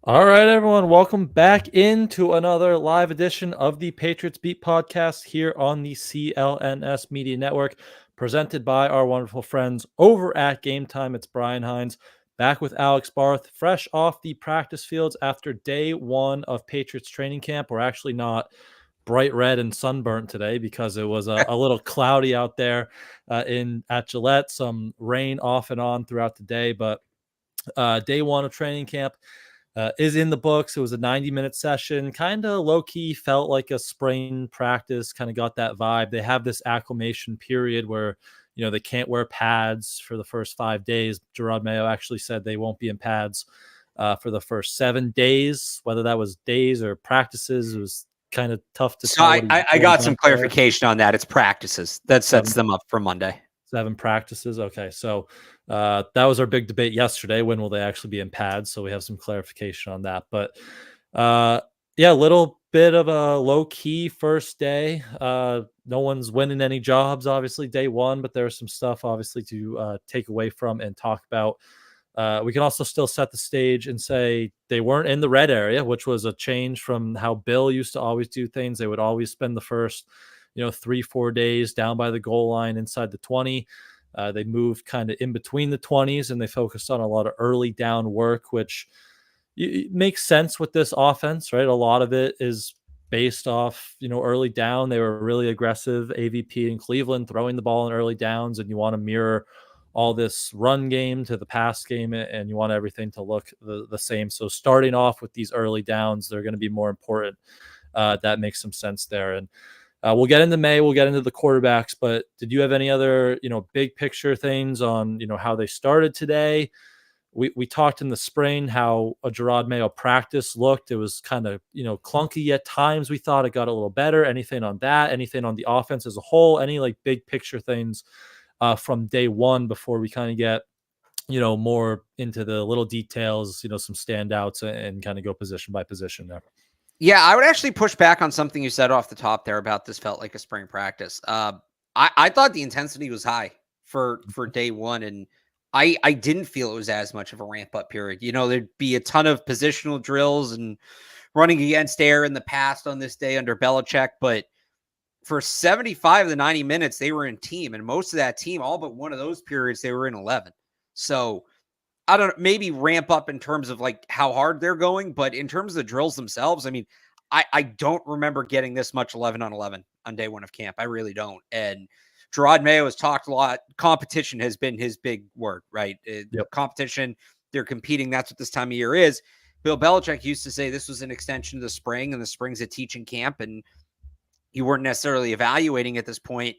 All right, everyone, welcome back into another live edition of the Patriots Beat podcast here on the CLNS Media Network, presented by our wonderful friends over at Game Time. It's Brian Hines back with Alex Barth, fresh off the practice fields after day one of Patriots training camp. We're actually not bright red and sunburnt today because it was a little cloudy out there at Gillette, some rain off and on throughout the day, but day one of training camp is in the books. It was a 90-minute session, kind of low-key, felt like a spring practice, kind of got that vibe. They have this acclimation period where, they can't wear pads for the first 5 days. Gerard Mayo actually said they won't be in pads for the first 7 days. Whether that was days or practices, it was kind of tough to So tell. I got some clarification on that. It's practices. That sets them up for Monday. 7 practices. Okay. So that was our big debate yesterday. When will they actually be in pads? So we have some clarification on that. But a little bit of a low key first day. No one's winning any jobs, obviously, day one, but there's some stuff obviously to take away from and talk about. We can also still set the stage and say they weren't in the red area, which was a change from how Bill used to always do things. They would always spend the first 3-4 days down by the goal line inside the 20. They moved kind of in between the 20s and they focused on a lot of early down work, which makes sense with this offense, right? A lot of it is based off, early down. They were really aggressive AVP in Cleveland, throwing the ball in early downs, and you want to mirror all this run game to the pass game, and you want everything to look the same. So starting off with these early downs, they're going to be more important. That makes some sense there. And we'll get into May. We'll get into the quarterbacks. But did you have any other, big picture things on, how they started today? We talked in the spring how a Gerard Mayo practice looked. It was kind of, clunky at times. We thought it got a little better. Anything on that? Anything on the offense as a whole? Any big picture things from day one before we kind of get, more into the little details, some standouts and kind of go position by position there? Yeah, I would actually push back on something you said off the top there about this felt like a spring practice. I thought the intensity was high for day one, and I didn't feel it was as much of a ramp up period. There'd be a ton of positional drills and running against air in the past on this day under Belichick, but for 75 of the 90 minutes, they were in team, and most of that team, all but one of those periods, they were in 11. So I don't know, maybe ramp up in terms of how hard they're going, but in terms of the drills themselves, I mean, I don't remember getting this much 11 on 11 on day one of camp. I really don't. And Gerard Mayo has talked a lot. Competition has been his big word, right? Yep. Competition, they're competing. That's what this time of year is. Bill Belichick used to say this was an extension of the spring, and the spring's a teaching camp, and you weren't necessarily evaluating at this point.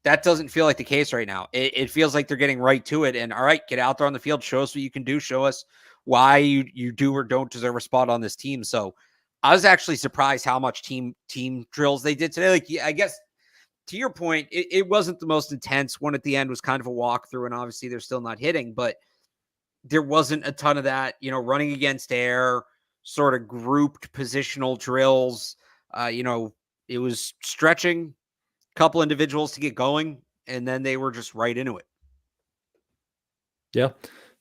That doesn't feel like the case right now. It feels like they're getting right to it. And all right, get out there on the field, show us what you can do, show us why you do or don't deserve a spot on this team. So I was actually surprised how much team drills they did today. I guess to your point, it wasn't the most intense. One at the end was kind of a walkthrough, and obviously they're still not hitting, but there wasn't a ton of that, running against air, sort of grouped positional drills. It was stretching, couple individuals to get going, and then they were just right into it. Yeah,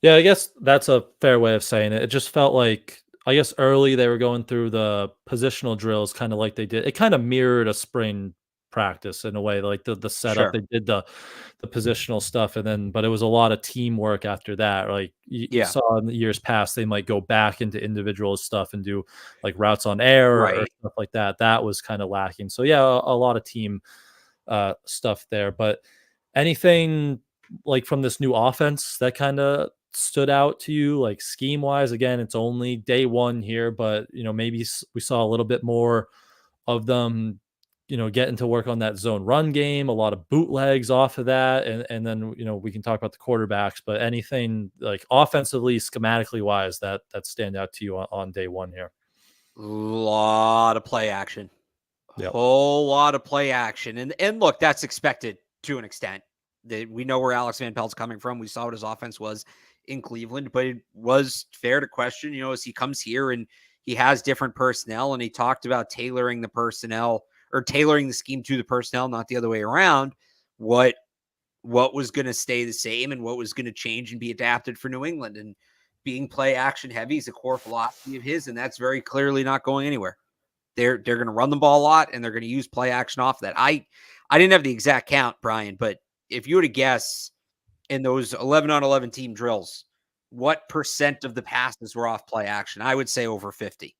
I guess that's a fair way of saying it. It just felt like, I guess early they were going through the positional drills kind of like they did. It kind of mirrored a spring practice in a way, like the setup. Sure. They did the positional stuff, and then but it was a lot of teamwork after that. Like you saw in the years past, they might go back into individual stuff and do routes on air or stuff like that. That was kind of lacking. So yeah, a lot of team stuff there. But anything from this new offense that kind of stood out to you, scheme wise? Again, it's only day one here, but maybe we saw a little bit more of them getting to work on that zone run game, a lot of bootlegs off of that, and then we can talk about the quarterbacks. But anything offensively, schematically wise, that stand out to you on day one here? A lot of play action. Yep. Whole lot of play action. And look, that's expected to an extent. We know where Alex Van Pelt's coming from. We saw what his offense was in Cleveland, but it was fair to question, as he comes here and he has different personnel, and he talked about tailoring the personnel or tailoring the scheme to the personnel, not the other way around. What was going to stay the same and what was going to change and be adapted for New England. And being play action heavy is a core philosophy of his, and that's very clearly not going anywhere. They're going to run the ball a lot, and they're going to use play action off that. I didn't have the exact count, Brian, but if you were to guess in those 11 on 11 team drills, what percent of the passes were off play action? I would say over 50.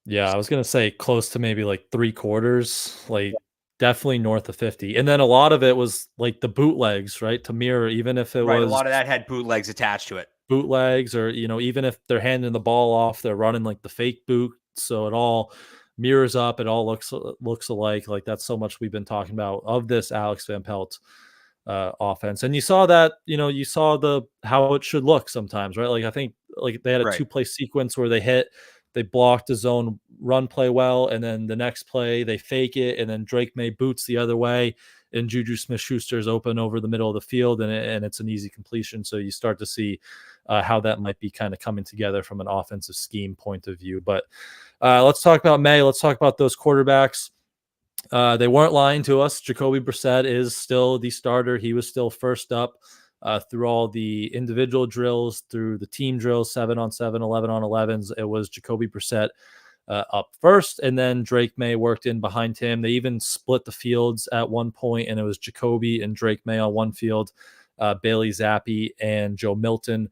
Yeah, I was gonna say close to maybe like 3/4, like definitely north of 50. And then a lot of it was like the bootlegs, right? To mirror, even if it Right. A was lot of that had bootlegs attached to it. bootlegs or, even if they're handing the ball off, they're running like the fake boot. So it all mirrors up. It all looks alike. Like that's so much we've been talking about of this Alex Van Pelt offense. And you saw that, you saw the how it should look sometimes, right? Like I think like they had a Right. 2-play sequence where they blocked the zone run play well, and then the next play they fake it, and then Drake May boots the other way, and Juju Smith-Schuster's open over the middle of the field, and it's an easy completion. So you start to see how that might be kind of coming together from an offensive scheme point of view. But let's talk about May. Let's talk about those quarterbacks. They weren't lying to us. Jacoby Brissett is still the starter. He was still first up through all the individual drills, through the team drills, 7-on-7, 11-on-11s. It was Jacoby Brissett up first, and then Drake May worked in behind him. They even split the fields at one point, and it was Jacoby and Drake May on one field, Bailey Zappi and Joe Milton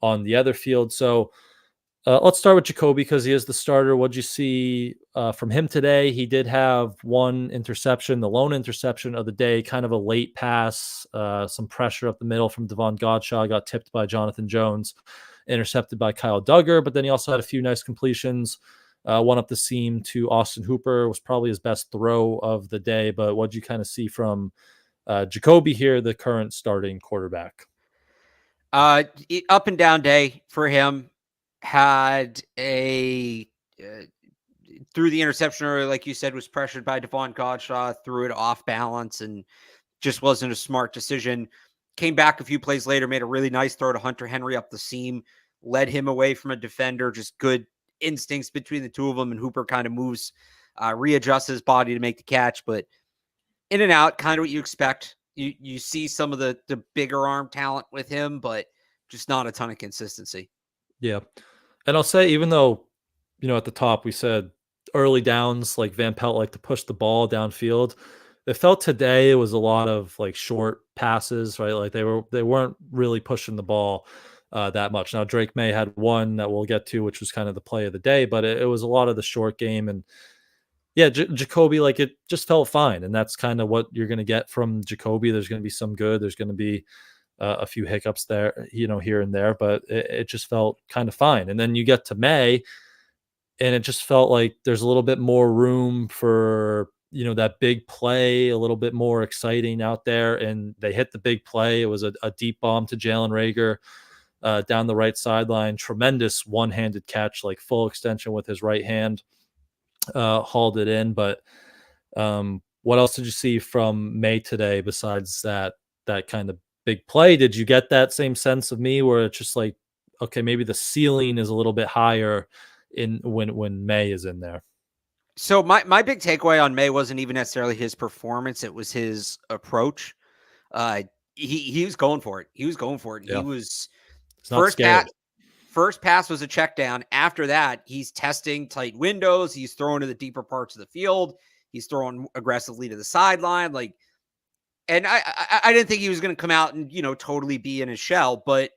on the other field. So let's start with Jacoby because he is the starter. What'd you see from him today? He did have one interception, the lone interception of the day, kind of a late pass, some pressure up the middle from Devon Godshaw, got tipped by Jonathan Jones, intercepted by Kyle Duggar. But then he also had a few nice completions. One up the seam to Austin Hooper was probably his best throw of the day. But what'd you kind of see from Jacoby here, the current starting quarterback? Up and down day for him. Had a threw the interception early, like you said, was pressured by Devon Godshaw, threw it off balance, and just wasn't a smart decision. Came back a few plays later, made a really nice throw to Hunter Henry up the seam, led him away from a defender. Just good instincts between the two of them, and Hooper kind of moves, readjusts his body to make the catch, but in and out, kind of what you expect. You see some of the bigger arm talent with him, but just not a ton of consistency. Yeah. And I'll say, even though, at the top we said early downs, like Van Pelt like to push the ball downfield, it felt today it was a lot of like short passes, right? Like they weren't really pushing the ball that much. Now Drake May had one that we'll get to, which was kind of the play of the day, but it was a lot of the short game. And yeah, Jacoby, like it just felt fine, and that's kind of what you're going to get from Jacoby. There's going to be some good. There's going to be a few hiccups there, here and there, but it just felt kind of fine. And then you get to May, and it just felt like there's a little bit more room for, that big play, a little bit more exciting out there. And they hit the big play. It was a deep bomb to Jalen Reagor down the right sideline. Tremendous one-handed catch, like full extension with his right hand, hauled it in. But what else did you see from May today besides that kind of big play? Did you get that same sense of me where it's just like, okay, maybe the ceiling is a little bit higher in when May is in there? So my big takeaway on May wasn't even necessarily his performance; it was his approach. He was going for it. He was going for it. Yeah. He was It's not scared. First pass was a check down. After that, he's testing tight windows. He's throwing to the deeper parts of the field. He's throwing aggressively to the sideline. And I didn't think he was going to come out and, totally be in his shell, but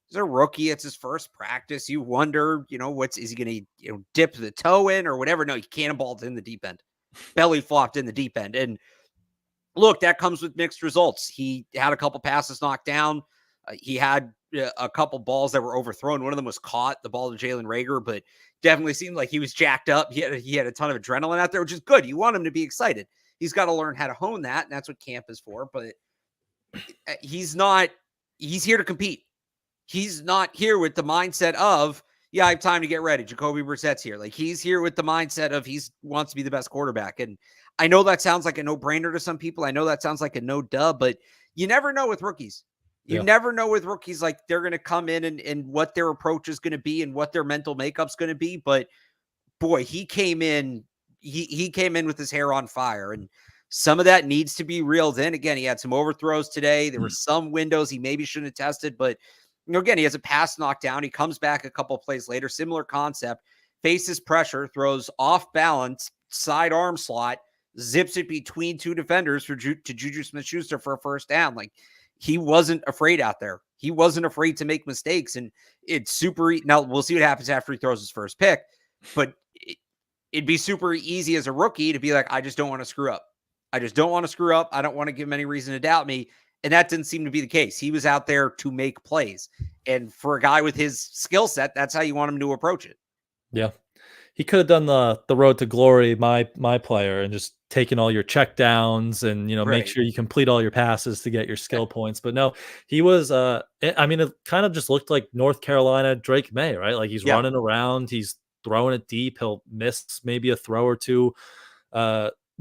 he's a rookie. It's his first practice. You wonder, is he going to, dip the toe in or whatever? No, he cannonballed in the deep end, belly flopped in the deep end. And look, that comes with mixed results. He had a couple passes knocked down. He had a couple balls that were overthrown. One of them was caught, the ball to Jalen Reagor, but definitely seemed like he was jacked up. He had a ton of adrenaline out there, which is good. You want him to be excited. He's got to learn how to hone that, and that's what camp is for. But he's here to compete. He's not here with the mindset of, I have time to get ready. Jacoby Brissett's here. Like, he's here with the mindset of he wants to be the best quarterback. And I know that sounds like a no-brainer to some people. I know that sounds like a no-duh, but you never know with rookies. You never know with rookies, like they're going to come in and what their approach is going to be and what their mental makeup's going to be. But boy, he came in with his hair on fire, and some of that needs to be reeled in. Again, he had some overthrows today. There were some windows he maybe shouldn't have tested, but Again, he has a pass knockdown. He comes back a couple of plays later, similar concept, faces pressure, throws off balance, sidearm slot, zips it between two defenders to Juju Smith-Schuster for a first down. Like, he wasn't afraid out there. He wasn't afraid to make mistakes. And it's super. Now, we'll see what happens after he throws his first pick, but it'd be super easy as a rookie to be like, I just don't want to screw up. I just don't want to screw up. I don't want to give him any reason to doubt me. And that didn't seem to be the case. He was out there to make plays. And for a guy with his skill set, that's how you want him to approach it. Yeah. He could have done the road to glory, my player, and just taken all your check downs and, make sure you complete all your passes to get your skill points. But no, he was, I mean, it kind of just looked like North Carolina Drake May, right? Like, he's running around, he's throwing it deep. He'll miss maybe a throw or two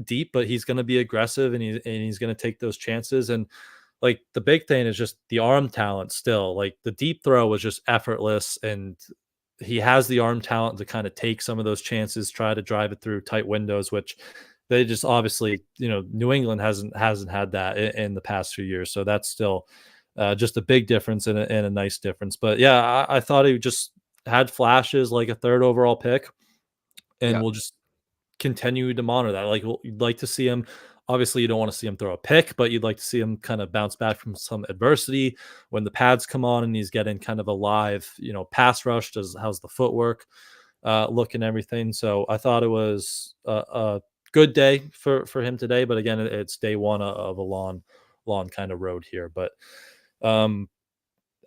deep, but he's going to be aggressive and he's going to take those chances. And like, the big thing is just the arm talent still. Like, the deep throw was just effortless, and he has the arm talent to kind of take some of those chances, try to drive it through tight windows, which they just obviously, New England hasn't had that in the past few years. So that's still just a big difference and a nice difference. But yeah, I thought he just had flashes like a third overall pick, and we'll just continue to monitor that. Like, you'd like to see him. Obviously, you don't want to see him throw a pick, but you'd like to see him kind of bounce back from some adversity when the pads come on and he's getting kind of a live, pass rush. How's the footwork look and everything? So I thought it was a good day for him today. But again, it's day one of a long kind of road here. But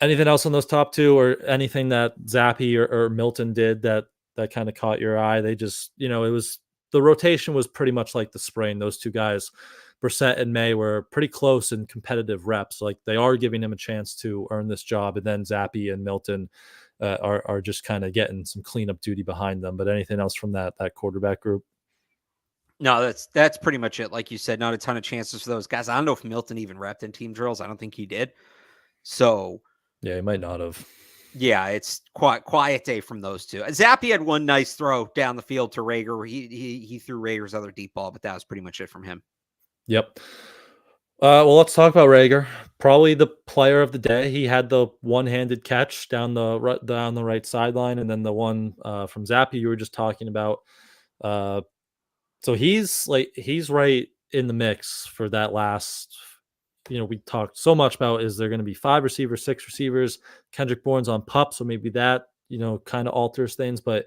anything else on those top two, or anything that Zappe or Milton did that kind of caught your eye? They just, it was, the rotation was pretty much like the spring. Those two guys, Brissett and May, were pretty close in competitive reps. Like, they are giving him a chance to earn this job. And then Zappe and Milton are just kind of getting some cleanup duty behind them. But anything else from that quarterback group? No, that's pretty much it. Like you said, not a ton of chances for those guys. I don't know if Milton even repped in team drills. I don't think he did. So yeah, he might not have. Yeah, it's quiet day from those two. Zappe had one nice throw down the field to Rager. He threw Rager's other deep ball, but that was pretty much it from him. Yep. Well, let's talk about Rager. Probably the player of the day. He had the one-handed catch down the right sideline, and then the one from Zappe you were just talking about. So he's right in the mix for that last. We talked so much about, is there going to be 5 receivers, 6 receivers? Kendrick Bourne's on PUP, so maybe that, kind of alters things. But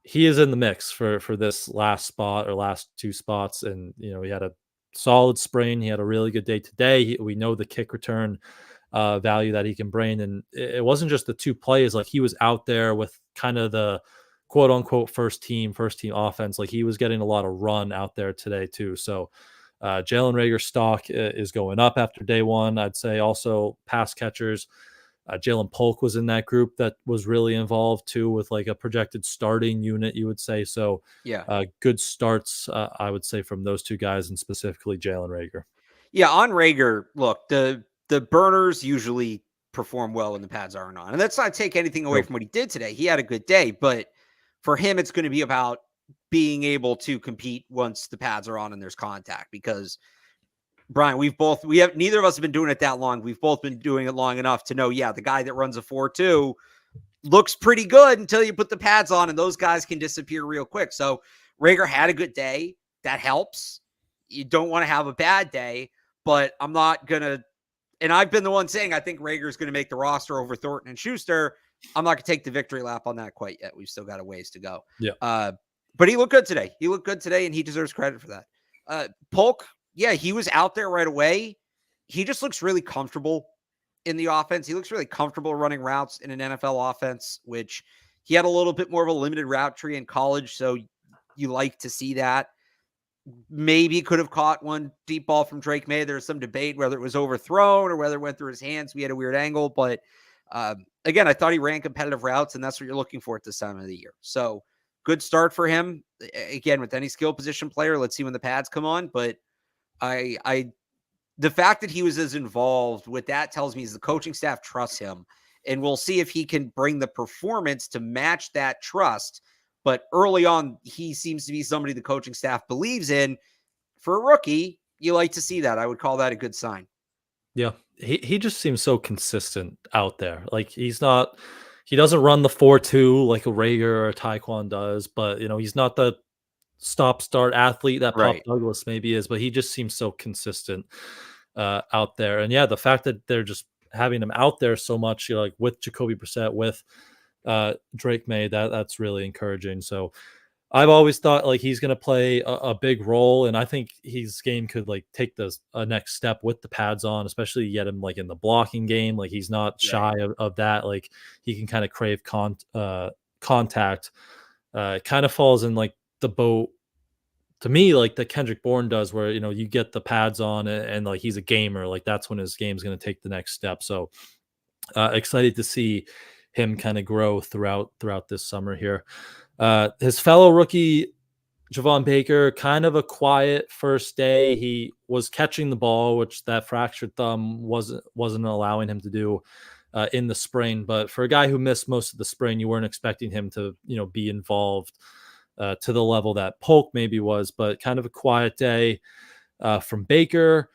he is in the mix for this last spot or last 2 spots. And, he had a solid spring. He had a really good day today. We know the kick return value that he can bring. And it wasn't just the 2 plays. Like, he was out there with kind of the quote unquote first team offense. Like, he was getting a lot of run out there today too. So Jalen Reagor's stock is going up after day one. I'd say also pass catchers. Jalen Polk was in that group that was really involved too, with like a projected starting unit, you would say. So yeah, good starts, I would say, from those 2 guys, and specifically Jalen Reagor. Yeah, on Rager, look, the burners usually perform well when the pads aren't on. And let's not take anything away from what he did today. He had a good day, but for him, it's going to be about being able to compete once the pads are on and there's contact. Because Brian, neither of us have been doing it that long. We've both been doing it long enough to know, the guy that runs a 4.2 looks pretty good until you put the pads on, and those guys can disappear real quick. So Rager had a good day. That helps. You don't want to have a bad day, but I'm not going to, and I've been the one saying I think Rager's going to make the roster over Thornton and Schuster. I'm not going to take the victory lap on that quite yet. We've still got a ways to go. Yeah. But he looked good today. And he deserves credit for that. Polk, he was out there right away. He just looks really comfortable in the offense. He looks really comfortable running routes in an NFL offense, which he had a little bit more of a limited route tree in college. So you like to see that. Maybe could have caught one deep ball from Drake May. There's some debate whether it was overthrown or whether it went through his hands. We had a weird angle, but again, I thought he ran competitive routes, and that's what you're looking for at this time of the year. So good start for him. Again, with any skill position player, let's see when the pads come on. But the fact that he was as involved with that tells me is the coaching staff trusts him, and we'll see if he can bring the performance to match that trust. But early on, he seems to be somebody the coaching staff believes in. For a rookie, you like to see that. I would call that a good sign. Yeah. He just seems so consistent out there. Like he doesn't run the 4-2 like a Rager or a Taekwon does, but he's not the stop start athlete that Pop Right. Douglas maybe is, but he just seems so consistent out there. And yeah, the fact that they're just having him out there so much, like with Jacoby Brissett, with Drake May, that's really encouraging. So I've always thought like he's going to play a big role, and I think his game could like take this a next step with the pads on, especially get him like in the blocking game. Like he's not Right. shy of that. Like he can kind of crave contact. It kind of falls in like the boat to me, like that Kendrick Bourne does, where you get the pads on and like he's a gamer. Like that's when his game's going to take the next step. So excited to see him kind of grow throughout this summer here. His fellow rookie Javon Baker, kind of a quiet first day. He was catching the ball, which that fractured thumb wasn't allowing him to do in the spring. But for a guy who missed most of the spring, you weren't expecting him to be involved to the level that Polk maybe was. But kind of a quiet day from Baker.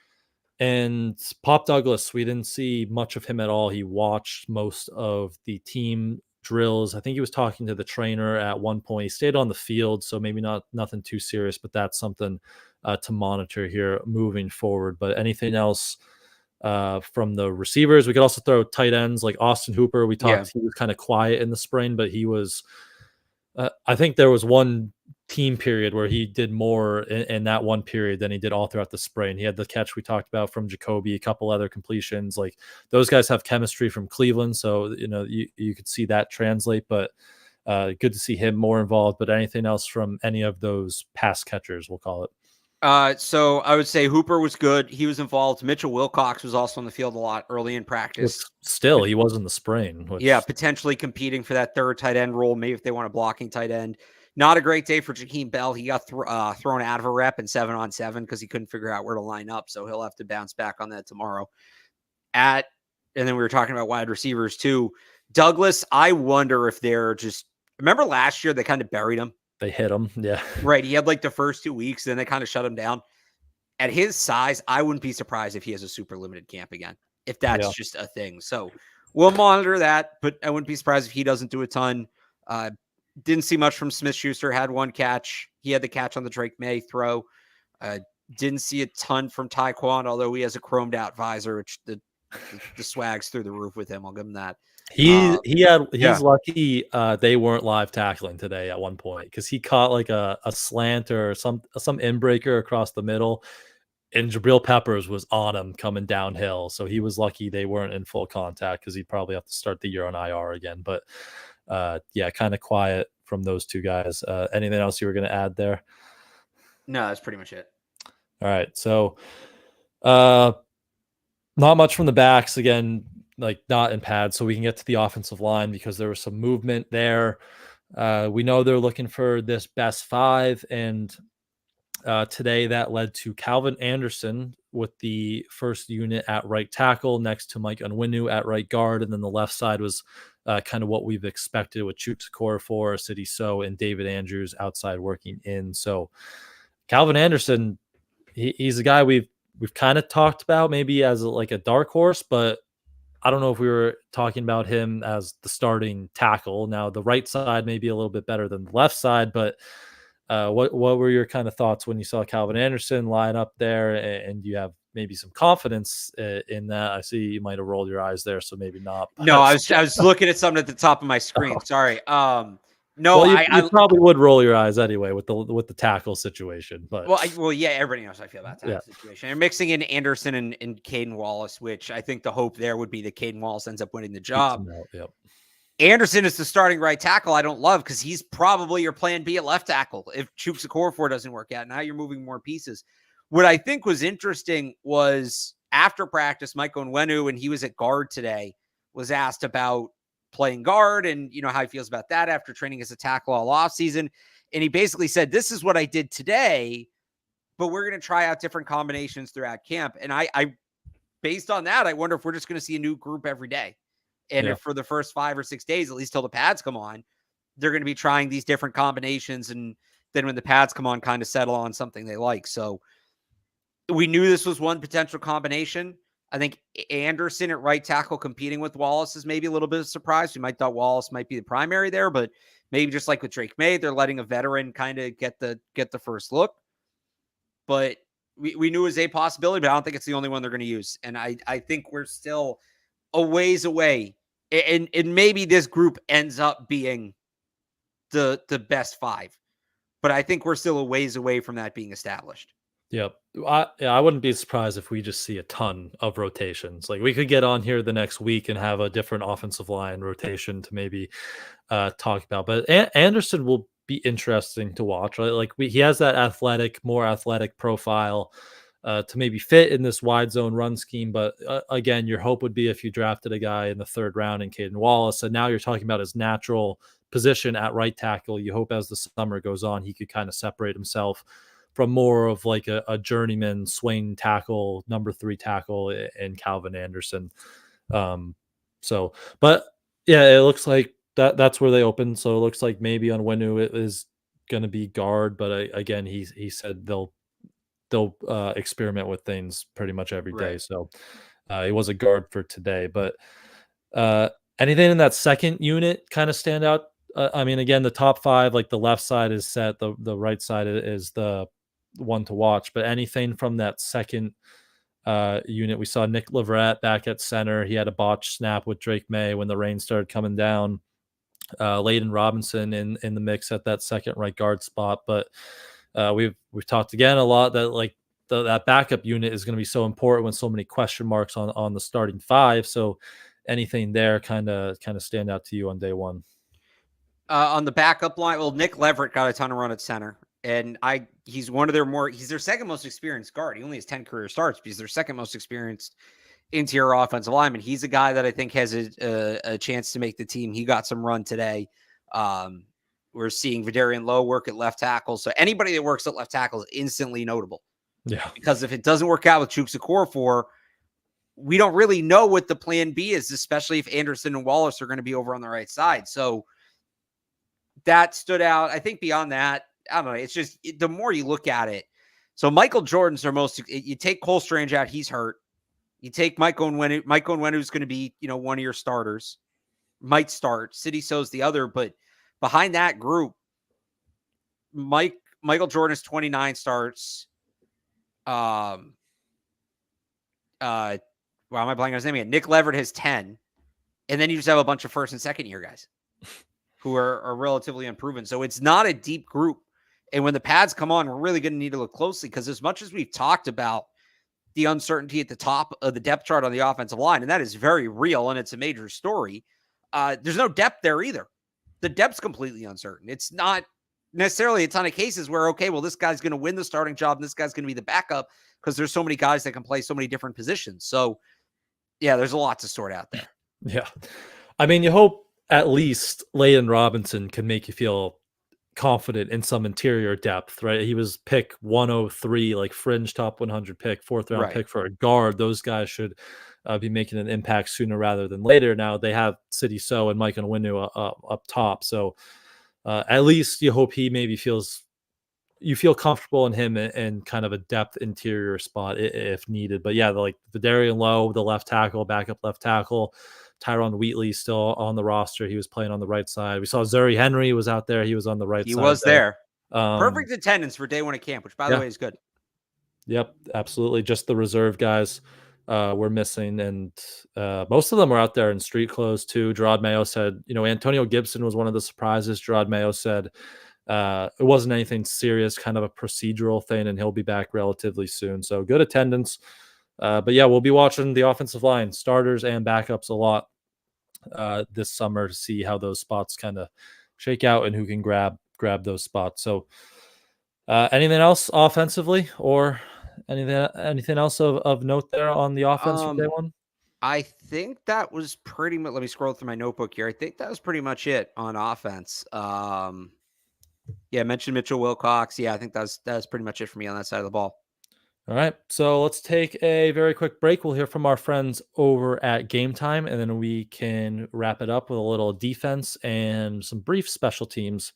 And Pop Douglas, we didn't see much of him at all. He watched most of the team drills. I think he was talking to the trainer at one point. He stayed on the field, so maybe nothing too serious, but that's something to monitor here moving forward. But anything else from the receivers? We could also throw tight ends like Austin Hooper. We Yeah. talked he was kind of quiet in the spring, but he was. I think there was one team period where he did more in that one period than he did all throughout the spring. He had the catch we talked about from Jacoby, a couple other completions. Like those guys have chemistry from Cleveland, so you could see that translate. But good to see him more involved. But anything else from any of those pass catchers, we'll call it. So I would say Hooper was good. He was involved. Mitchell Wilcox was also on the field a lot early in Which practice. still he was in the spring. Yeah, Which potentially competing for that third tight end role, maybe if they want a blocking tight end. Not a great day for Jakeem Bell. He got thrown out of a rep in 7-on-7 because he couldn't figure out where to line up. So he'll have to bounce back on that tomorrow. And then we were talking about wide receivers too. Douglas, I wonder if they're just, remember last year they kind of buried him? they hit him. Yeah. Right. He had like the first 2 weeks, then they kind of shut him down. At his size, I wouldn't be surprised if he has a super limited camp again, if that's Yeah. just a thing. So we'll monitor that, but I wouldn't be surprised if he doesn't do a ton. Didn't see much from Smith-Schuster, had one catch. He had the catch on the Drake May throw. Didn't see a ton from Taekwon, although he has a chromed out visor, which the swag's through the roof with him. I'll give him that. He's Yeah. lucky they weren't live tackling today at one point because he caught like a slant or some inbreaker across the middle, and Jabril Peppers was on him coming downhill. So he was lucky they weren't in full contact because he'd probably have to start the year on IR again. But yeah, kind of quiet from those two guys. Anything else you were going to add there? No, that's pretty much it. All right. So not much from the backs again, like not in pads. So we can get to the offensive line because there was some movement there. We know they're looking for this best five, and today that led to Calvin Anderson with the first unit at right tackle next to Mike Onwenu at right guard. And then the left side was kind of what we've expected with Chuks Okorafor, City So, and David Andrews outside working in. So Calvin Anderson, he's a guy we've kind of talked about maybe as like a dark horse, but I don't know if we were talking about him as the starting tackle. Now the right side may be a little bit better than the left side, but what were your kind of thoughts when you saw Calvin Anderson line up there, and you have maybe some confidence in that? I see you might have rolled your eyes there, so maybe not. No, I was looking at something at the top of my screen. Sorry. No, well, you probably would roll your eyes anyway with the tackle situation, but yeah, everybody knows how I feel about that situation. You're mixing in Anderson and Caden Wallace, which I think the hope there would be that Caden Wallace ends up winning the job. Yep. Anderson is the starting right tackle. I don't love because he's probably your plan B at left tackle if Chuks Okorafor doesn't work out. Now you're moving more pieces. What I think was interesting was after practice, Mike Onwenu, when he was at guard today, was asked about playing guard and how he feels about that after training as a tackle all offseason. And he basically said, this is what I did today, but we're going to try out different combinations throughout camp. And I based on that, I wonder if we're just going to see a new group every day. And if for the first 5 or 6 days, at least till the pads come on, they're going to be trying these different combinations. And then when the pads come on, kind of settle on something they like. So we knew this was one potential combination. I think Anderson at right tackle competing with Wallace is maybe a little bit of a surprise. We might thought Wallace might be the primary there, but maybe just like with Drake May, they're letting a veteran kind of get the first look. But we knew it was a possibility, but I don't think it's the only one they're going to use. And I think we're still a ways away. And maybe this group ends up being the best five. But I think we're still a ways away from that being established. Yep. I wouldn't be surprised if we just see a ton of rotations. Like we could get on here the next week and have a different offensive line rotation to maybe talk about. But Anderson will be interesting to watch. Right? Like he has that more athletic profile to maybe fit in this wide zone run scheme. But again, your hope would be if you drafted a guy in the third round in Caden Wallace, and now you're talking about his natural position at right tackle. You hope as the summer goes on, he could kind of separate himself from more of like a journeyman swing tackle, number 3 tackle in Calvin Anderson. But yeah, it looks like that's where they open. So it looks like maybe on Wenu it is going to be guard, but again, he said they'll experiment with things pretty much every day. Right. So he was a guard for today, but anything in that second unit kind of stand out? I mean, again, the top 5, like the left side is set, the right side is the one to watch, but anything from that second unit? We saw Nick Leverett back at center. He had a botch snap with Drake May when the rain started coming down. Layden Robinson in the mix at that second right guard spot, but we've talked again a lot that like that backup unit is going to be so important when so many question marks on the starting 5. So anything there kind of stand out to you on day one? On the backup line, well, Nick Leverett got a ton of run at center, and he's their second most experienced guard. He only has 10 career starts because they're second most experienced interior offensive lineman. He's a guy that I think has a chance to make the team. He got some run today. We're seeing Vidarian Lowe work at left tackle. So anybody that works at left tackle is instantly notable. Yeah. Because if it doesn't work out with Chuks Okorafor, we don't really know what the plan B is, especially if Anderson and Wallace are going to be over on the right side. So that stood out. I think beyond that, I don't know. It's just the more you look at it. So Michael Jordan's our most. You take Cole Strange out, he's hurt. You take Michael Onwenu's going to be, one of your starters. Might start. City So's the other, but behind that group, Michael Jordan is 29 starts. Why am I blanking on his name again? Nick Leverett has 10. And then you just have a bunch of first and second year guys who are relatively unproven. So it's not a deep group. And when the pads come on, we're really going to need to look closely because as much as we've talked about the uncertainty at the top of the depth chart on the offensive line, and that is very real and it's a major story, there's no depth there either. The depth's completely uncertain. It's not necessarily a ton of cases where, okay, well, this guy's going to win the starting job and this guy's going to be the backup because there's so many guys that can play so many different positions. So, yeah, there's a lot to sort out there. Yeah. I mean, you hope at least Layden Robinson can make you feel confident in some interior depth, right? He was pick 103, like fringe top 100 pick, 4th round pick for a guard. Those guys should be making an impact sooner rather than later. Now they have City So and Mike Onwenu up top. So at least you hope he maybe you feel comfortable in him in kind of a depth interior spot if needed. But yeah, like Vidarian Lowe, the left tackle, backup left tackle, Tyron Wheatley still on the roster. He was playing on the right side. We saw Zuri Henry was out there. He was on the right side. He was there. Perfect attendance for day one of camp, which by the way is good. Yep, absolutely. Just the reserve guys were missing, and most of them were out there in street clothes too. Gerard Mayo said, Antonio Gibson was one of the surprises. Gerard Mayo said it wasn't anything serious, kind of a procedural thing, and he'll be back relatively soon. So good attendance. But yeah, we'll be watching the offensive line, starters and backups a lot this summer to see how those spots kind of shake out and who can grab those spots. So anything else offensively or anything else of note there on the offense from day one? I think that was pretty much, let me scroll through my notebook here. I think that was pretty much it on offense. Yeah, I mentioned Mitchell Wilcox. Yeah, I think that's pretty much it for me on that side of the ball. All right, so let's take a very quick break. We'll hear from our friends over at Game Time, and then we can wrap it up with a little defense and some brief special teams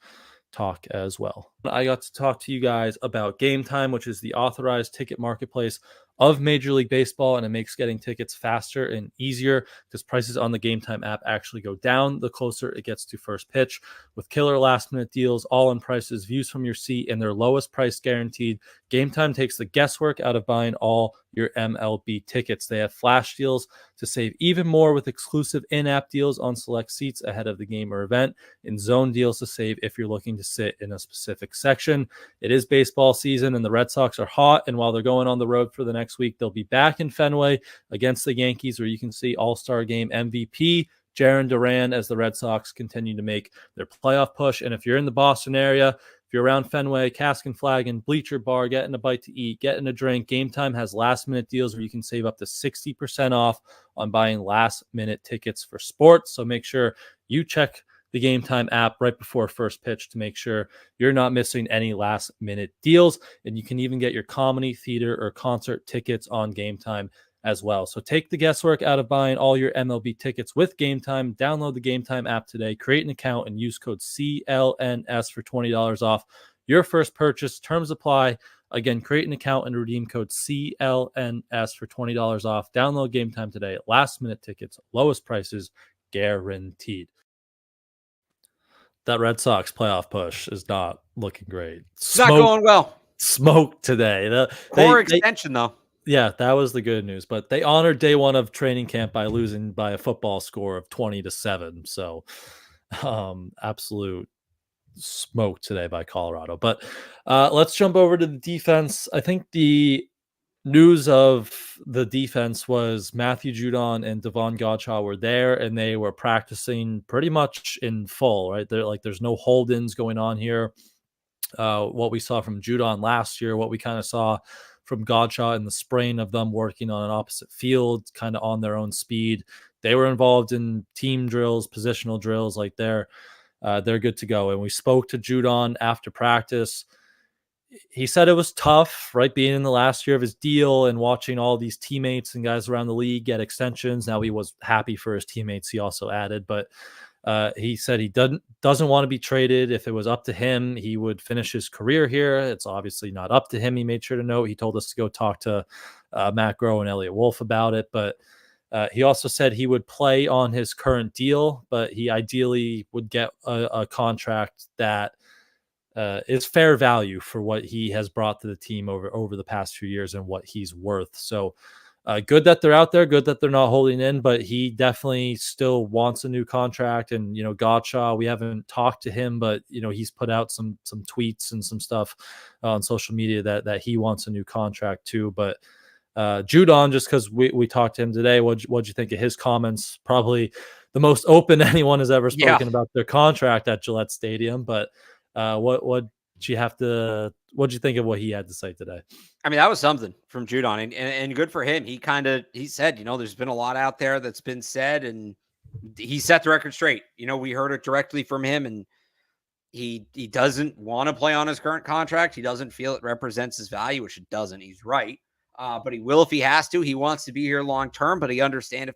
talk as well. I got to talk to you guys about Game Time, which is the authorized ticket marketplace of Major League Baseball, and it makes getting tickets faster and easier because prices on the Game Time app actually go down the closer it gets to first pitch. With killer last-minute deals, all-in prices, views from your seat, and their lowest price guaranteed, Game Time takes the guesswork out of buying all your MLB tickets. They have flash deals to save even more with exclusive in-app deals on select seats ahead of the game or event, and zone deals to save if you're looking to sit in a specific section. It is baseball season, and the Red Sox are hot, and while they're going on the road for the next week, they'll be back in Fenway against the Yankees, where you can see All-Star Game MVP Jarren Duran as the Red Sox continue to make their playoff push. And if you're in the Boston area, if you're around Fenway, Cask and Flagon, Bleacher Bar, getting a bite to eat, getting a drink, Game Time has last-minute deals where you can save up to 60% off on buying last-minute tickets for sports. So make sure you check the Game Time app right before first pitch to make sure you're not missing any last-minute deals. And you can even get your comedy, theater, or concert tickets on Game Time as well. So take the guesswork out of buying all your MLB tickets with Game Time. Download the Game Time app today, create an account, and use code CLNS for $20 off your first purchase. Terms apply. Again, create an account and redeem code CLNS for $20 off. Download Game Time today. Last-minute tickets, lowest prices, guaranteed. That Red Sox playoff push is not looking great. It's not going well. Smoke today. Poor extension, though. Yeah, that was the good news. But they honored day one of training camp by losing by a football score of 20-7. So absolute smoke today by Colorado. But let's jump over to the defense. I think the news of the defense was Matthew Judon and Devon Godshaw were there, and they were practicing pretty much in full, right? There's no hold-ins going on here. What we saw from Judon last year, what we kind of saw from Godshaw in the spring of them working on an opposite field, kind of on their own speed. They were involved in team drills, positional drills, like they're good to go. And we spoke to Judon after practice. He said it was tough, right? Being in the last year of his deal and watching all these teammates and guys around the league get extensions. Now he was happy for his teammates, he also added, but he said he doesn't want to be traded. If it was up to him, he would finish his career here. It's obviously not up to him. He made sure to note. He told us to go talk to Matt Groh and Elliot Wolf about it, but he also said he would play on his current deal, but he ideally would get a contract that is fair value for what he has brought to the team over the past few years and what he's worth. So good that they're out there, good that they're not holding in, but he definitely still wants a new contract. And, Godshaw, we haven't talked to him, but, he's put out some tweets and some stuff on social media that he wants a new contract too. But Judon, just because we talked to him today, what'd you think of his comments? Probably the most open anyone has ever spoken about their contract at Gillette Stadium. But what'd you think of what he had to say today? I mean, that was something from Judon, and good for him. He said, there's been a lot out there that's been said, and he set the record straight. We heard it directly from him, and he doesn't want to play on his current contract. He doesn't feel it represents his value, which it doesn't. He's right. But he will if he has to. He wants to be here long term, but he understands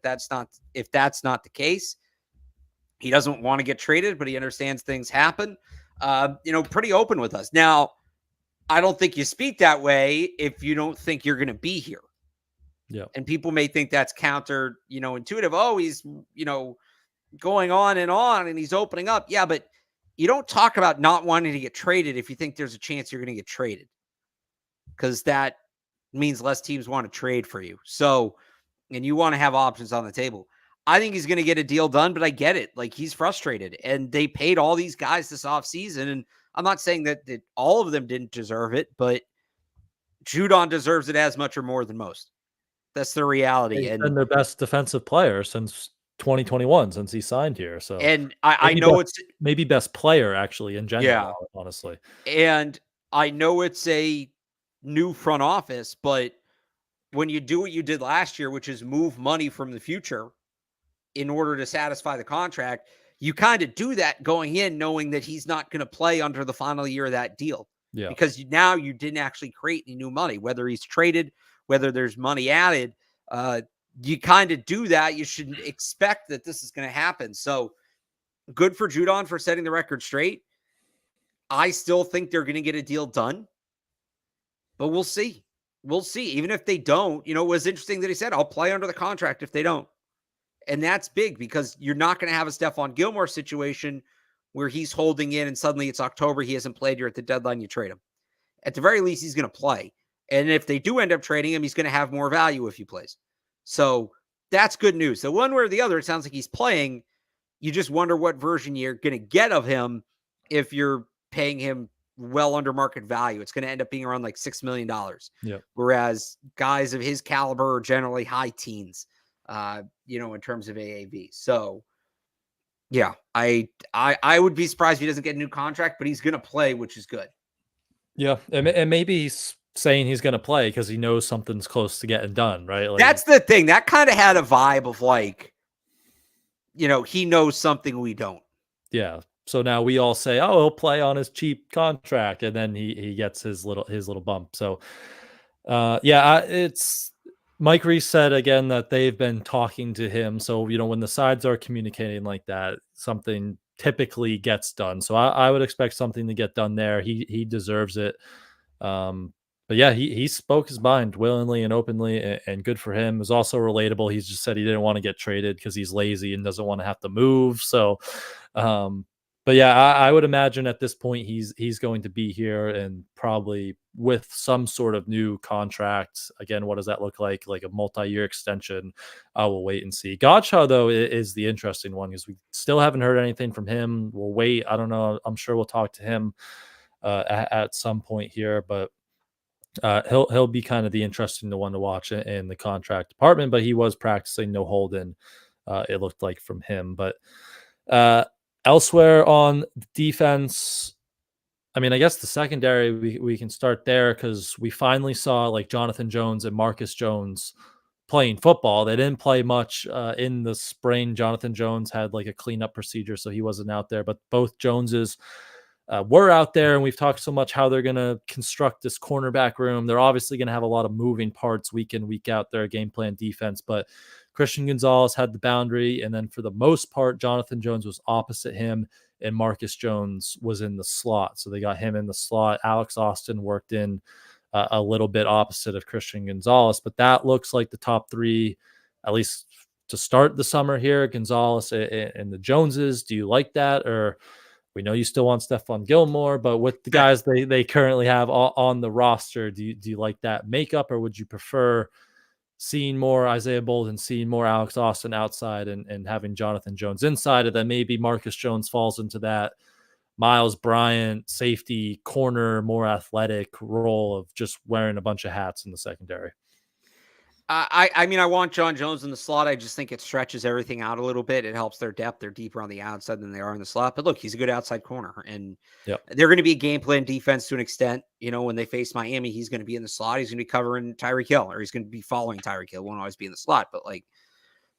if that's not the case. He doesn't want to get traded, but he understands things happen. Pretty open with us. Now, I don't think you speak that way if you don't think you're going to be here. Yeah. And people may think that's counter, intuitive. Oh, he's, going on and he's opening up. Yeah, but you don't talk about not wanting to get traded if you think there's a chance you're going to get traded, because that means less teams want to trade for you. So, and you want to have options on the table. I think he's going to get a deal done, but I get it. Like, he's frustrated, and they paid all these guys this offseason. And I'm not saying that all of them didn't deserve it, but Judon deserves it as much or more than most. That's the reality. He's been their best defensive player since 2021, since he signed here. So, and I know it's maybe best player actually in general, honestly. And I know it's a new front office, but when you do what you did last year, which is move money from the future in order to satisfy the contract, you kind of do that going in knowing that he's not going to play under the final year of that deal. Yeah. Because now you didn't actually create any new money, whether he's traded, whether there's money added. You kind of do that. You should expect that this is going to happen. So good for Judon for setting the record straight. I still think they're going to get a deal done, but we'll see. we'll see. Even if they don't, it was interesting that he said, I'll play under the contract if they don't. And that's big because you're not going to have a Stephon Gilmore situation where he's holding in and suddenly it's October. He hasn't played. You're at the deadline. You trade him. At the very least, he's going to play. And if they do end up trading him, he's going to have more value if he plays. So that's good news. So one way or the other, it sounds like he's playing. You just wonder what version you're going to get of him if you're paying him well under market value. It's going to end up being around like $6 million. Yeah. Whereas guys of his caliber are generally high teens, in terms of AAV. So yeah, I would be surprised if he doesn't get a new contract, but he's going to play, which is good. Yeah. And maybe he's saying he's going to play because he knows something's close to getting done, right? Like, that's the thing. That kind of had a vibe of like, he knows something we don't. Yeah. So now we all say, oh, he'll play on his cheap contract, and then he gets his little bump. So it's Mike Reese said again that they've been talking to him. So, when the sides are communicating like that, something typically gets done. So I would expect something to get done there. He deserves it. But yeah, he spoke his mind willingly and openly, and good for him. It was also relatable. He's just said he didn't want to get traded because he's lazy and doesn't want to have to move. So, but yeah, I would imagine at this point he's going to be here and probably with some sort of new contract. Again, what does that look like? Like a multi-year extension? I will wait and see. Godchaux, though, is the interesting one because we still haven't heard anything from him. We'll wait. I don't know. I'm sure we'll talk to him at some point here, but he'll be kind of the interesting one to watch in the contract department. But he was practicing no holding. It looked like from him, but elsewhere on defense, I mean, I guess the secondary, we can start there because we finally saw like Jonathan Jones and Marcus Jones playing football. They didn't play much in the spring. Jonathan Jones had like a cleanup procedure, so he wasn't out there, but both Joneses were out there, and we've talked so much how they're going to construct this cornerback room. They're obviously going to have a lot of moving parts week in, week out, their game plan defense, but Christian Gonzalez had the boundary, and then for the most part, Jonathan Jones was opposite him, and Marcus Jones was in the slot. So they got him in the slot. Alex Austin worked in a little bit opposite of Christian Gonzalez, but that looks like the top three, at least to start the summer here, Gonzalez and the Joneses. Do you like that? Or we know you still want Stephon Gilmore, but with the guys they currently have on the roster, do you like that makeup, or would you prefer seeing more Isaiah Bolden, seeing more Alex Austin outside and having Jonathan Jones inside, and then maybe Marcus Jones falls into that Miles Bryant safety corner, more athletic role of just wearing a bunch of hats in the secondary? I mean, I want John Jones in the slot. I just think it stretches everything out a little bit. It helps their depth. They're deeper on the outside than they are in the slot. But look, he's a good outside corner. And they're going to be a game plan defense to an extent. When they face Miami, he's going to be in the slot. He's going to be covering Tyreek Hill, or he's going to be following Tyreek Hill. Won't always be in the slot. But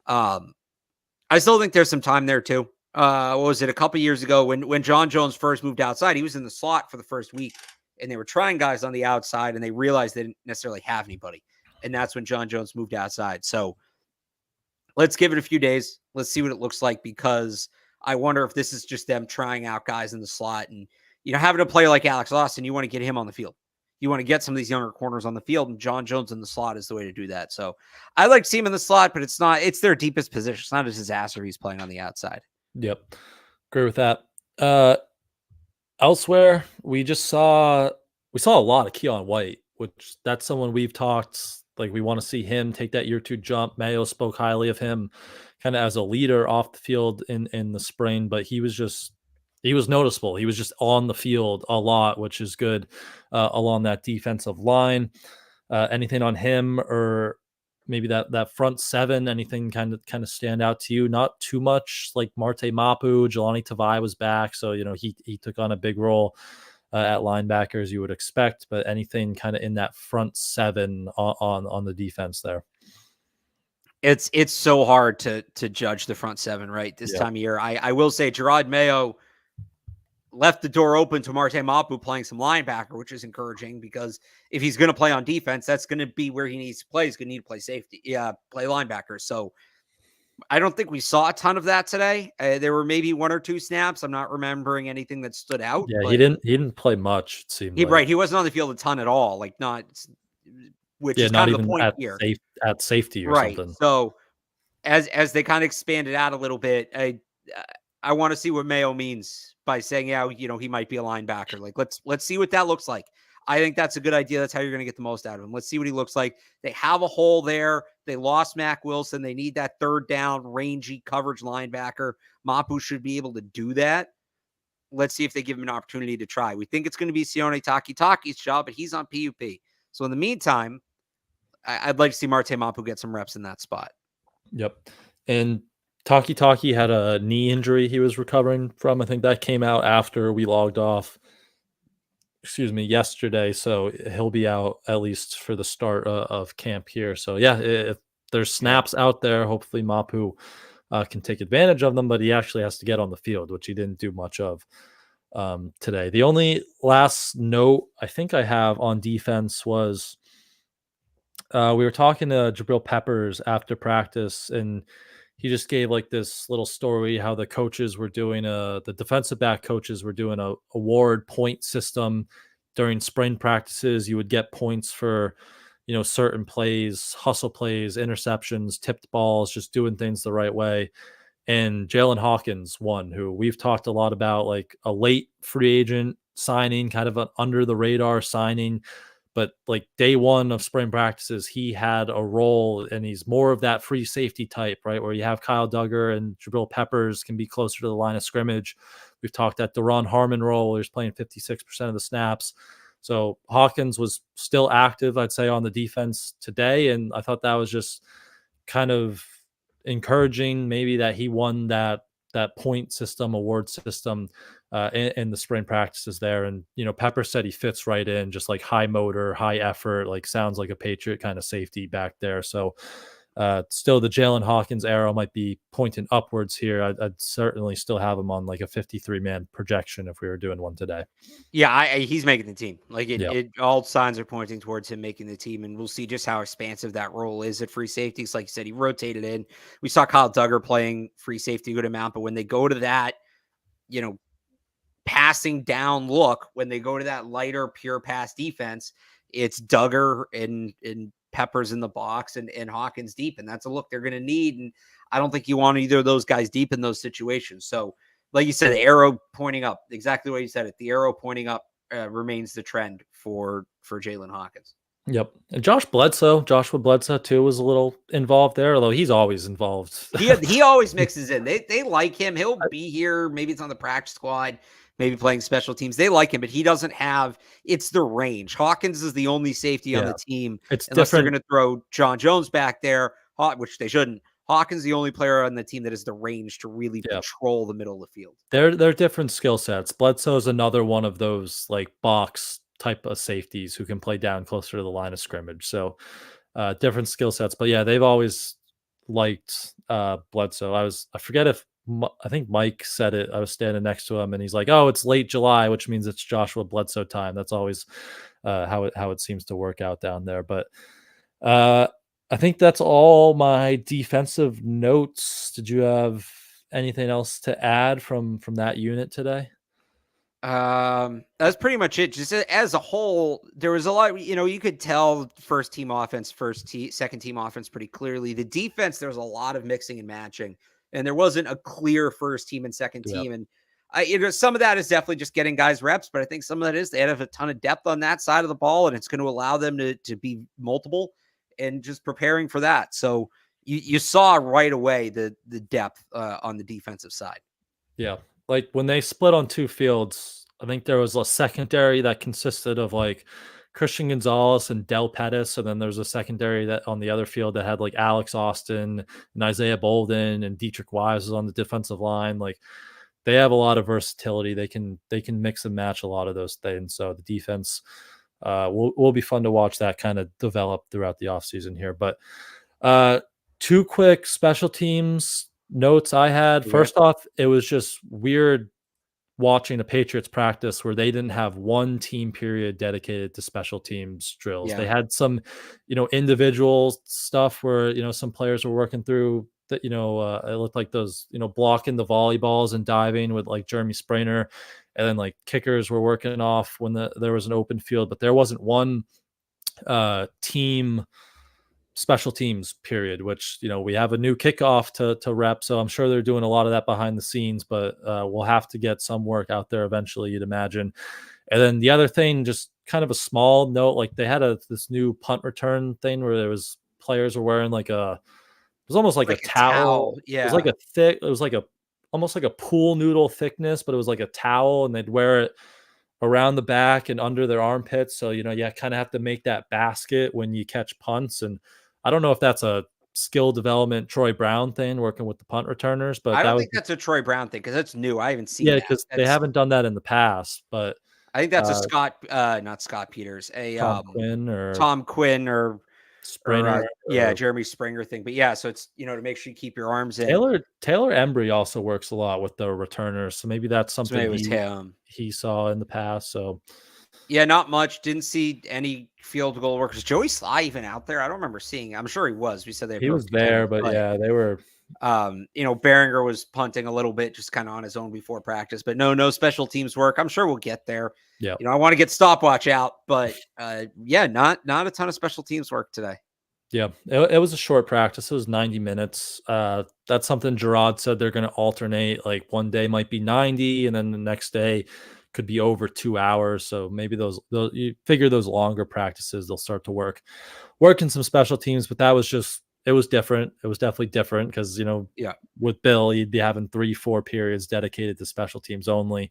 I still think there's some time there too. What was it, a couple years ago when John Jones first moved outside? He was in the slot for the first week, and they were trying guys on the outside, and they realized they didn't necessarily have anybody. And that's when John Jones moved outside. So let's give it a few days. Let's see what it looks like, because I wonder if this is just them trying out guys in the slot. And, having a player like Alex Austin, you want to get him on the field. You want to get some of these younger corners on the field, and John Jones in the slot is the way to do that. So I like to see him in the slot, but it's their deepest position. It's not a disaster he's playing on the outside. Yep. Agree with that. Elsewhere, we saw a lot of Keon White, which that's someone we've talked. Like, we want to see him take that year two jump. Mayo spoke highly of him kind of as a leader off the field in the spring, but he was noticeable. He was just on the field a lot, which is good along that defensive line. Anything on him, or maybe that front seven, anything kind of stand out to you? Not too much. Like Marte Mapu, Jelani Tavai was back, so he took on a big role at linebacker, as you would expect, but anything kind of in that front seven on the defense there? It's so hard to judge the front seven right this time of year. I will say Gerard Mayo left the door open to Marte Mapu playing some linebacker, which is encouraging, because if he's going to play on defense, that's going to be where he needs to play. He's going to need to play safety, play linebacker. So I don't think we saw a ton of that today. There were maybe one or two snaps. I'm not remembering anything that stood out. Yeah, he didn't play much, it seemed like. Right. He wasn't on the field a ton at all. Like, not which Yeah, is not kind of the even point here. at safety or Right. something. So as they kind of expand it out a little bit, I want to see what Mayo means by saying, yeah, he might be a linebacker. Like let's see what that looks like. I think that's a good idea. That's how you're going to get the most out of him. Let's see what he looks like. They have a hole there. They lost Mac Wilson. They need that third down, rangy coverage linebacker. Mapu should be able to do that. Let's see if they give him an opportunity to try. We think it's going to be Sione Takitaki's job, but he's on PUP. So in the meantime, I'd like to see Marte Mapu get some reps in that spot. Yep. And Taki had a knee injury he was recovering from. I think that came out after we logged off, yesterday. So he'll be out at least for the start of camp here. So yeah, if there's snaps out there, hopefully Mapu can take advantage of them, but he actually has to get on the field, which he didn't do much of today. The only last note I think I have on defense was we were talking to Jabril Peppers after practice, and he just gave like this little story how the coaches were doing the defensive back coaches were doing a award point system during spring practices. You would get points for certain plays, hustle plays, interceptions, tipped balls, just doing things the right way. And Jalen Hawkins won, who we've talked a lot about, like a late free agent signing, kind of an under the radar signing. But like day one of spring practices, he had a role, and he's more of that free safety type, right? Where you have Kyle Duggar and Jabril Peppers can be closer to the line of scrimmage. We've talked that Deron Harmon role, where he's playing 56% of the snaps. So Hawkins was still active, I'd say, on the defense today. And I thought that was just kind of encouraging, maybe, that he won that point system, award system in the spring practices there. And Pepper said he fits right in, just like high motor, high effort, like sounds like a Patriot kind of safety back there. So still the Jalen Hawkins arrow might be pointing upwards here. I'd certainly still have him on like a 53-man projection if we were doing one today. Yeah, he's making the team. Like Yeah. all signs are pointing towards him making the team, and we'll see just how expansive that role is at free safeties. Like you said, he rotated in. We saw Kyle Duggar playing free safety a good amount, but when they go to that, passing down look, when they go to that lighter, pure pass defense, it's Duggar and Peppers in the box and Hawkins deep, and that's a look they're going to need. And I don't think you want either of those guys deep in those situations. So, like you said, the arrow pointing up, exactly the way you said it. The arrow pointing up remains the trend for Jalen Hawkins. Yep. And Joshua Bledsoe too was a little involved there, although he's always involved. He always mixes in. They like him. He'll be here. Maybe it's on the practice squad, maybe playing special teams. They like him, but he doesn't have, it's the range. Hawkins is the only safety on the team. It's unless different. They're going to throw John Jones back there, which they shouldn't. Hawkins is the only player on the team that has the range to really patrol the middle of the field. They're different skill sets. Bledsoe is another one of those like box type of safeties who can play down closer to the line of scrimmage. So different skill sets. But yeah, they've always liked Bledsoe. I forget if I think Mike said it. I was standing next to him and he's like, "Oh, it's late July, which means it's Joshua Bledsoe time." That's always how it seems to work out down there. But I think that's all my defensive notes. Did you have anything else to add from that unit today? That's pretty much it. Just as a whole, there was a lot, you could tell first team offense, second team offense pretty clearly. The defense, there was a lot of mixing and matching, and there wasn't a clear first team and second team. And some of that is definitely just getting guys reps, but I think some of that is they have a ton of depth on that side of the ball, and it's going to allow them to be multiple and just preparing for that. So you saw right away the depth on the defensive side. Yeah. Like when they split on two fields, I think there was a secondary that consisted of like Christian Gonzalez and Del Pettis. And then there's a secondary that on the other field that had like Alex Austin and Isaiah Bolden and Dietrich Wise was on the defensive line. Like they have a lot of versatility. They can mix and match a lot of those things. So the defense will be fun to watch that kind of develop throughout the offseason here. But two quick special teams notes I had. First off, it was just weird watching the Patriots practice where they didn't have one team period dedicated to special teams drills. They had some, individual stuff where, some players were working through that, it looked like those, blocking the volleyballs and diving with like Jeremy Sprainer, and then like kickers were working off when there was an open field, but there wasn't one team special teams period, which we have a new kickoff to rep, so I'm sure they're doing a lot of that behind the scenes, but we'll have to get some work out there eventually, you'd imagine. And then the other thing, just kind of a small note, like they had this new punt return thing where there was players were wearing like it was almost like a Like a towel. towel. It was like Yeah. a thick, it was like a almost like a pool noodle thickness, but it was like a towel, and they'd wear it around the back and under their armpits. So, you kind of have to make that basket when you catch punts. And I don't know if that's a skill development Troy Brown thing working with the punt returners, but I that don't was think that's a Troy Brown thing because that's new. I haven't seen yeah, that. because they That's haven't done that in the past. But I think that's a uh, not Scott Peters, a Tom Quinn or Tom Quinn or Springer yeah, or Jeremy Springer thing. But yeah, so it's to make sure you keep your arms in. Taylor Embry also works a lot with the returners. So maybe that's So maybe something it was him. he saw in the past. So Yeah, not much. Didn't see any field goal work. Was Joey Sly even out there? I don't remember seeing. I'm sure he was. We said they he was broke the there, camera, but but yeah, they were. Beringer was punting a little bit, just kind of on his own before practice. But no special teams work. I'm sure we'll get there. Yeah. I want to get stopwatch out, but yeah, not a ton of special teams work today. Yeah, it was a short practice. It was 90 minutes. That's something Gerard said they're going to alternate. Like one day might be 90, and then the next day could be over 2 hours. So maybe those you figure those longer practices they'll start to work in some special teams. But that was it was different. It was definitely different because Yeah. with Bill you'd be having 3-4 periods dedicated to special teams only,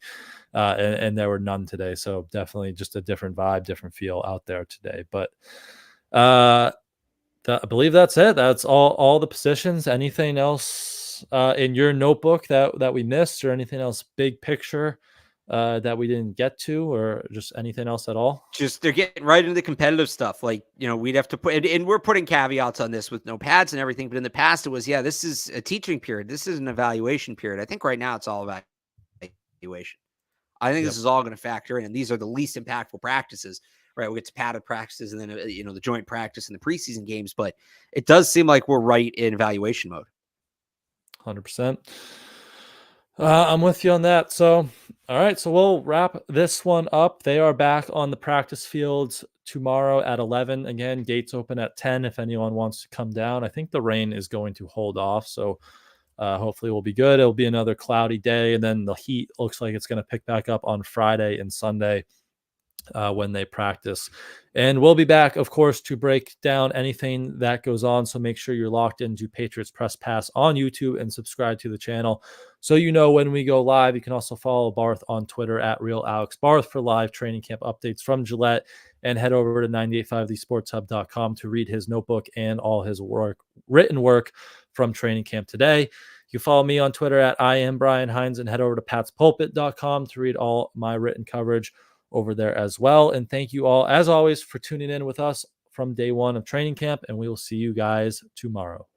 and there were none today. So definitely just a different vibe, different feel out there today. But I believe that's it. That's all the positions. Anything else in your notebook that we missed, or anything else big picture that we didn't get to, or just anything else at all? Just they're getting right into the competitive stuff. Like, we'd have to put, and we're putting caveats on this with no pads and everything. But in the past, it was, yeah, this is a teaching period. This is an evaluation period. I think right now it's all about evaluation. I think Yep. this is all going to factor in. And these are the least impactful practices, right? We get to padded practices and then, the joint practice and the preseason games. But it does seem like we're right in evaluation mode. 100%. I'm with you on that. So, all right. So we'll wrap this one up. They are back on the practice fields tomorrow at 11. Again, gates open at 10 if anyone wants to come down. I think the rain is going to hold off. So hopefully we'll be good. It'll be another cloudy day. And then the heat looks like it's going to pick back up on Friday and Sunday when they practice. And we'll be back, of course, to break down anything that goes on. So make sure you're locked into Patriots Press Pass on YouTube and subscribe to the channel so you know when we go live. You can also follow Barth on Twitter at RealAlexBarth for live training camp updates from Gillette, and head over to 985thesportshub.com to read his notebook and all his written work from training camp today. You follow me on Twitter at I am Brian Hines, and head over to patspulpit.com to read all my written coverage over there as well. And thank you all, as always, for tuning in with us from day one of training camp, and we will see you guys tomorrow.